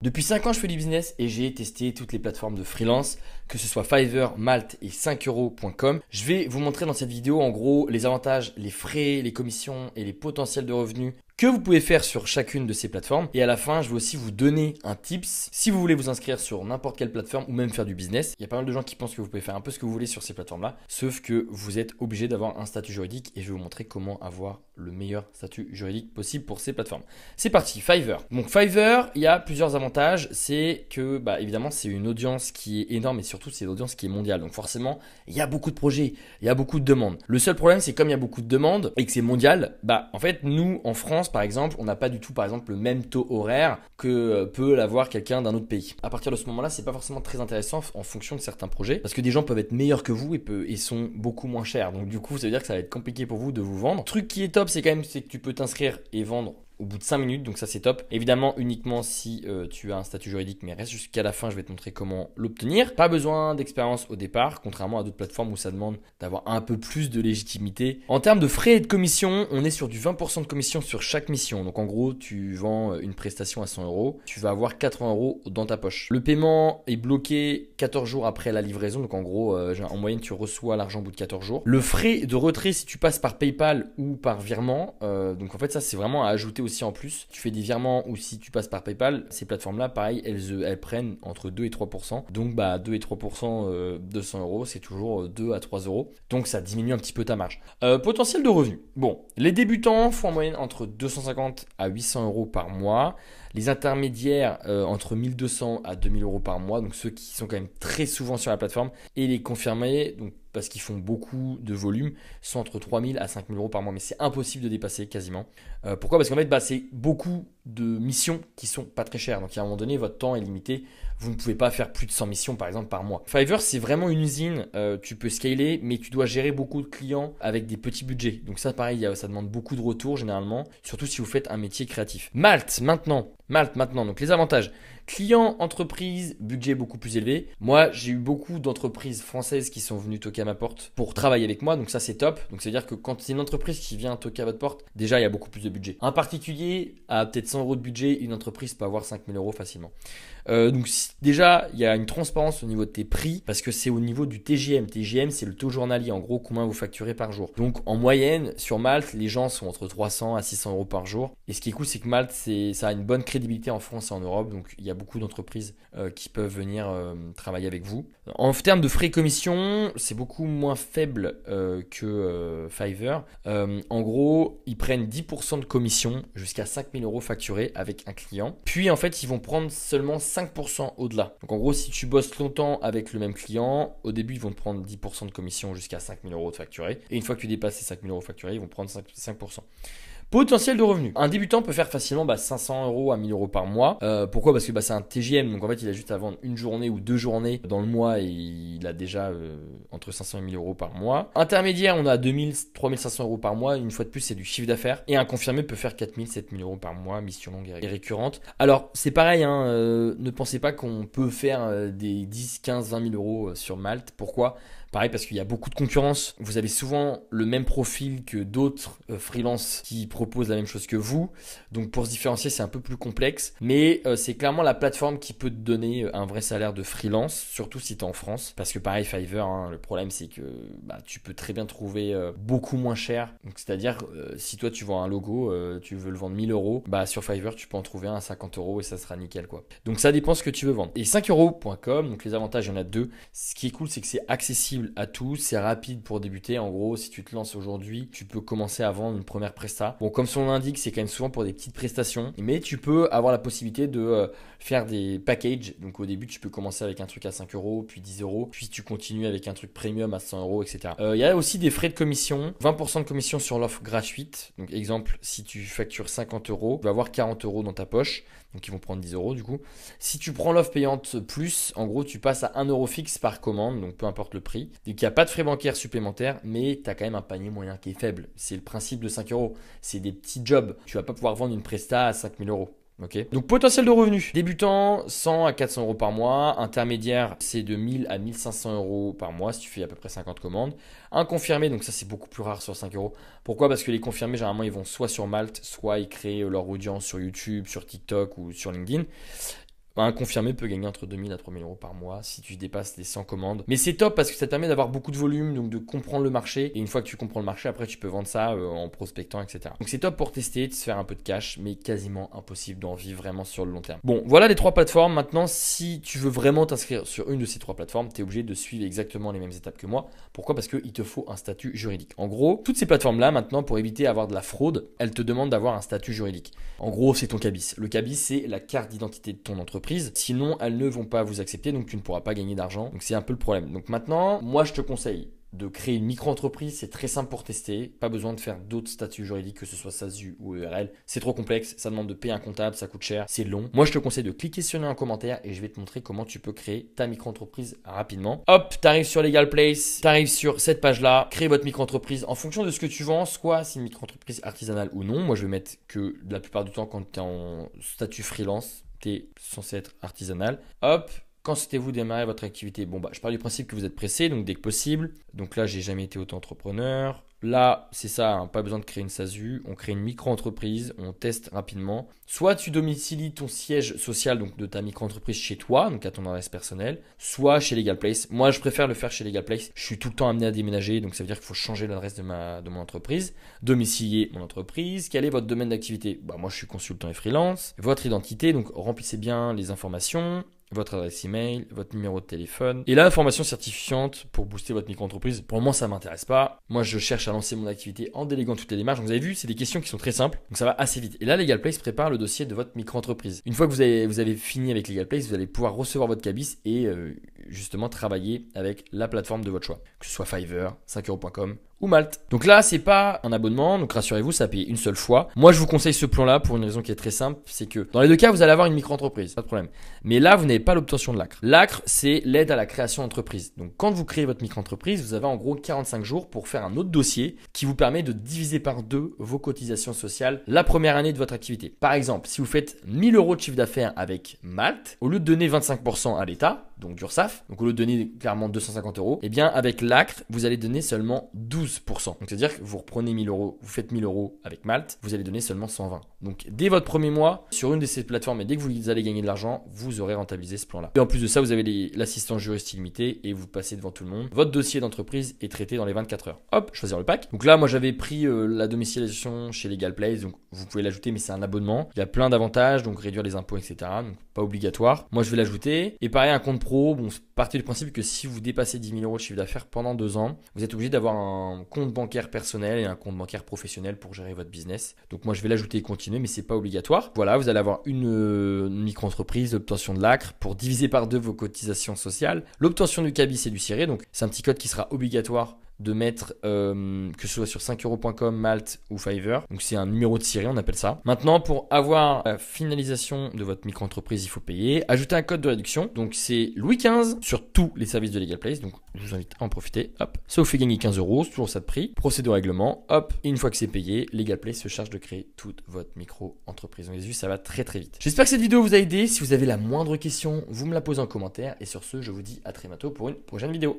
Depuis 5 ans, je fais du business et j'ai testé toutes les plateformes de freelance, que ce soit Fiverr, Malte et 5euros.com. Je vais vous montrer dans cette vidéo en gros les avantages, les frais, les commissions et les potentiels de revenus que vous pouvez faire sur chacune de ces plateformes. Et à la fin, je vais aussi vous donner un tips si vous voulez vous inscrire sur n'importe quelle plateforme ou même faire du business. Il y a pas mal de gens qui pensent que vous pouvez faire un peu ce que vous voulez sur ces plateformes-là, sauf que vous êtes obligé d'avoir un statut juridique et je vais vous montrer comment avoir le meilleur statut juridique possible pour ces plateformes. C'est parti, Fiverr. Donc Fiverr, il y a plusieurs avantages. C'est que, évidemment, c'est une audience qui est énorme et surtout, c'est une audience qui est mondiale. Donc forcément, il y a beaucoup de projets, il y a beaucoup de demandes. Le seul problème, c'est comme il y a beaucoup de demandes et que c'est mondial, en fait, nous, en France, par exemple, on n'a pas du tout, par exemple, le même taux horaire que peut l'avoir quelqu'un d'un autre pays. À partir de ce moment-là, c'est pas forcément très intéressant en fonction de certains projets parce que des gens peuvent être meilleurs que vous et sont beaucoup moins chers. Donc du coup, ça veut dire que ça va être compliqué pour vous de vous vendre. Truc qui est top, c'est que tu peux t'inscrire et vendre au bout de 5 minutes, donc ça c'est top. Évidemment, uniquement si tu as un statut juridique, mais reste jusqu'à la fin, je vais te montrer comment l'obtenir. Pas besoin d'expérience au départ, contrairement à d'autres plateformes où ça demande d'avoir un peu plus de légitimité. En termes de frais et de commission, on est sur du 20% de commission sur chaque mission. Donc en gros, tu vends une prestation à 100 euros, tu vas avoir 80 euros dans ta poche. Le paiement est bloqué 14 jours après la livraison, donc en gros, en moyenne, tu reçois l'argent au bout de 14 jours. Le frais de retrait, si tu passes par PayPal ou par virement, donc en fait, ça c'est vraiment à ajouter aussi en plus. Tu fais des virements ou si tu passes par PayPal, ces plateformes-là, pareil, elles prennent entre 2 et 3%. Donc 2 et 3% de 100 euros, c'est toujours 2 à 3 euros. Donc ça diminue un petit peu ta marge. Potentiel de revenus. Bon, les débutants font en moyenne entre 250 à 800 euros par mois. Les intermédiaires entre 1200 à 2000 euros par mois, donc ceux qui sont quand même très souvent sur la plateforme. Et les confirmés, donc parce qu'ils font beaucoup de volume, sont entre 3000 à 5000 euros par mois. Mais c'est impossible de dépasser quasiment. Pourquoi? Parce qu'en fait, c'est beaucoup de missions qui sont pas très chères. Donc à un moment donné, votre temps est limité. Vous ne pouvez pas faire plus de 100 missions par exemple par mois. Fiverr, c'est vraiment une usine. Tu peux scaler, mais tu dois gérer beaucoup de clients avec des petits budgets. Donc ça, pareil, ça demande beaucoup de retours généralement, surtout si vous faites un métier créatif. Malte maintenant. Donc les avantages. Clients, entreprises, budget beaucoup plus élevé. Moi, j'ai eu beaucoup d'entreprises françaises qui sont venues toquer à ma porte pour travailler avec moi. Donc ça, c'est top. Donc c'est à dire que quand c'est une entreprise qui vient toquer à votre porte, déjà, il y a beaucoup plus de budget. Un particulier a peut-être 100 euros de budget. Une entreprise peut avoir 5000 euros facilement. Donc déjà, il y a une transparence au niveau de tes prix parce que c'est au niveau du TJM. TJM, c'est le taux journalier. En gros, combien vous facturez par jour. Donc en moyenne, sur Malte, les gens sont entre 300 à 600 euros par jour. Et ce qui est cool, c'est que Malte, ça a une bonne crédibilité en France et en Europe. Donc il y a beaucoup d'entreprises qui peuvent venir travailler avec vous. En termes de frais et commissions, c'est beaucoup moins faible que Fiverr. En gros, ils prennent 10% de commission jusqu'à 5000 euros facturés avec un client. Puis en fait, ils vont prendre seulement 5% au-delà. Donc en gros, si tu bosses longtemps avec le même client, au début, ils vont te prendre 10% de commission jusqu'à 5000 euros de facturé. Et une fois que tu dépasses ces 5000 euros facturés, ils vont prendre 5%. Potentiel de revenus. Un débutant peut faire facilement 500 euros à 1000 euros par mois. Pourquoi? Parce que c'est un TJM, donc en fait il a juste à vendre une journée ou 2 journées dans le mois et il a déjà entre 500 et 1000 euros par mois. Intermédiaire, on a 2000, 3500 euros par mois. Une fois de plus, c'est du chiffre d'affaires. Et un confirmé peut faire 4000, 7000 euros par mois, mission longue et récurrente. Alors c'est pareil, ne pensez pas qu'on peut faire des 10, 15, 20 000 euros sur Malte. Pourquoi? Pareil, parce qu'il y a beaucoup de concurrence. Vous avez souvent le même profil que d'autres freelances qui proposent la même chose que vous. Donc pour se différencier, c'est un peu plus complexe. Mais c'est clairement la plateforme qui peut te donner un vrai salaire de freelance, surtout si tu es en France. Parce que pareil, Fiverr, le problème c'est que tu peux très bien trouver beaucoup moins cher. Donc c'est-à-dire, si toi tu vends un logo, tu veux le vendre 1000 euros, sur Fiverr, tu peux en trouver un à 50 euros et ça sera nickel, quoi. Donc ça dépend ce que tu veux vendre. Et 5euros.com, donc les avantages, il y en a deux. Ce qui est cool, c'est que c'est accessible à tous, c'est rapide pour débuter. En gros, si tu te lances aujourd'hui, tu peux commencer à vendre une première presta. Bon, comme son nom l'indique, c'est quand même souvent pour des petites prestations, mais tu peux avoir la possibilité de faire des packages. Donc au début, tu peux commencer avec un truc à 5 euros, puis 10 euros, puis tu continues avec un truc premium à 100 euros, etc. Il y a aussi des frais de commission, 20% de commission sur l'offre gratuite. Donc exemple, si tu factures 50 euros, tu vas avoir 40 euros dans ta poche. Donc ils vont prendre 10 euros du coup. Si tu prends l'offre payante plus, en gros tu passes à 1 euro fixe par commande, donc peu importe le prix. Donc il n'y a pas de frais bancaires supplémentaires, mais tu as quand même un panier moyen qui est faible. C'est le principe de 5 euros. C'est des petits jobs. Tu vas pas pouvoir vendre une presta à 5000 euros. Okay. Donc potentiel de revenus. Débutant, 100 à 400 euros par mois. Intermédiaire, c'est de 1000 à 1500 euros par mois si tu fais à peu près 50 commandes. Un confirmé, donc ça c'est beaucoup plus rare sur 5 euros. Pourquoi? Parce que les confirmés, généralement, ils vont soit sur Malte, soit ils créent leur audience sur YouTube, sur TikTok ou sur LinkedIn. Un confirmé peut gagner entre 2000 à 3000 euros par mois si tu dépasses les 100 commandes. Mais c'est top parce que ça te permet d'avoir beaucoup de volume, donc de comprendre le marché. Et une fois que tu comprends le marché, après tu peux vendre ça en prospectant, etc. Donc c'est top pour tester, de se faire un peu de cash, mais quasiment impossible d'en vivre vraiment sur le long terme. Bon, voilà les 3 plateformes. Maintenant, si tu veux vraiment t'inscrire sur une de ces 3 plateformes, tu es obligé de suivre exactement les mêmes étapes que moi. Pourquoi? Parce qu'il te faut un statut juridique. En gros, toutes ces plateformes-là, maintenant, pour éviter d'avoir de la fraude, elles te demandent d'avoir un statut juridique. En gros, c'est ton cabis. Le cabis, c'est la carte d'identité de ton entreprise. Sinon, elles ne vont pas vous accepter, donc tu ne pourras pas gagner d'argent. Donc c'est un peu le problème. Donc maintenant, moi je te conseille de créer une micro-entreprise, c'est très simple pour tester, pas besoin de faire d'autres statuts juridiques, que ce soit SASU ou EURL, c'est trop complexe, ça demande de payer un comptable, ça coûte cher, c'est long. Moi je te conseille de cliquer sur un commentaire et je vais te montrer comment tu peux créer ta micro-entreprise rapidement. Hop, tu arrives sur Legal Place, tu arrives sur cette page-là, créer votre micro-entreprise en fonction de ce que tu vends, soit c'est une micro-entreprise artisanale ou non. Moi je vais mettre que la plupart du temps quand tu es en statut freelance, tu es censé être artisanal. Hop. Quand souhaitez-vous démarrer votre activité? Bon, je pars du principe que vous êtes pressé, donc dès que possible. Donc là, j'ai jamais été auto-entrepreneur. Là, c'est ça, hein, pas besoin de créer une SASU. On crée une micro-entreprise, on teste rapidement. Soit tu domicilies ton siège social donc de ta micro-entreprise chez toi, donc à ton adresse personnelle, soit chez Legal Place. Moi, je préfère le faire chez Legal Place. Je suis tout le temps amené à déménager, donc ça veut dire qu'il faut changer l'adresse de mon entreprise, domicilier mon entreprise. Quel est votre domaine d'activité? Moi, je suis consultant et freelance. Votre identité, donc remplissez bien les informations. Votre adresse email, votre numéro de téléphone et l'information certifiante pour booster votre micro-entreprise. Pour le moment, ça ne m'intéresse pas. Moi, je cherche à lancer mon activité en déléguant toutes les démarches. Donc, vous avez vu, c'est des questions qui sont très simples. Donc, ça va assez vite. Et là, Legal Place prépare le dossier de votre micro-entreprise. Une fois que vous avez fini avec Legal Place, vous allez pouvoir recevoir votre cabis et justement travailler avec la plateforme de votre choix. Que ce soit Fiverr, 5euros.com ou Malte. Donc là, c'est pas un abonnement, donc rassurez-vous, ça paye une seule fois. Moi, je vous conseille ce plan-là pour une raison qui est très simple, c'est que dans les deux cas, vous allez avoir une micro-entreprise, pas de problème. Mais là, vous n'avez pas l'obtention de l'ACRE. L'ACRE, c'est l'aide à la création d'entreprise. Donc quand vous créez votre micro-entreprise, vous avez en gros 45 jours pour faire un autre dossier qui vous permet de diviser par 2 vos cotisations sociales la première année de votre activité. Par exemple, si vous faites 1000 euros de chiffre d'affaires avec Malte, au lieu de donner 25% à l'État, donc d'URSSAF, donc au lieu de donner clairement 250 euros, eh bien avec l'ACRE, vous allez donner seulement 12%. Donc c'est-à-dire que vous reprenez 1000 euros, vous faites 1000 euros avec Malte, vous allez donner seulement 120. Donc dès votre premier mois, sur une de ces plateformes et dès que vous allez gagner de l'argent, vous aurez rentabilisé ce plan-là. Et en plus de ça, vous avez l'assistance juriste illimitée et vous passez devant tout le monde. Votre dossier d'entreprise est traité dans les 24 heures. Hop, choisir le pack. Donc là, moi j'avais pris la domiciliation chez Legal Place, donc vous pouvez l'ajouter, mais c'est un abonnement. Il y a plein d'avantages, donc réduire les impôts, etc. Donc pas obligatoire. Moi je vais l'ajouter. Et pareil, un compte pro, bon, partez du principe que si vous dépassez 10 000 euros de chiffre d'affaires pendant 2 ans, vous êtes obligé d'avoir un compte bancaire personnel et un compte bancaire professionnel pour gérer votre business. Donc moi je vais l'ajouter et continuer, mais c'est pas obligatoire. Voilà, vous allez avoir une micro-entreprise, l'obtention de l'ACRE pour diviser par 2 vos cotisations sociales, l'obtention du cabis et du ciré. Donc c'est un petit code qui sera obligatoire de mettre que ce soit sur 5euros.com, Malte ou Fiverr. Donc c'est un numéro de ciré, on appelle ça. Maintenant, pour avoir la finalisation de votre micro-entreprise, il faut payer. Ajouter un code de réduction. Donc c'est Louis XV sur tous les services de Legal Place. Donc je vous invite à en profiter. Hop, ça vous fait gagner 15 euros, c'est toujours ça de prix. Procédez au règlement. Hop, et une fois que c'est payé, Legal Place se charge de créer toute votre micro-entreprise. Donc vous avez vu, ça va très très vite. J'espère que cette vidéo vous a aidé. Si vous avez la moindre question, vous me la posez en commentaire. Et sur ce, je vous dis à très bientôt pour une prochaine vidéo.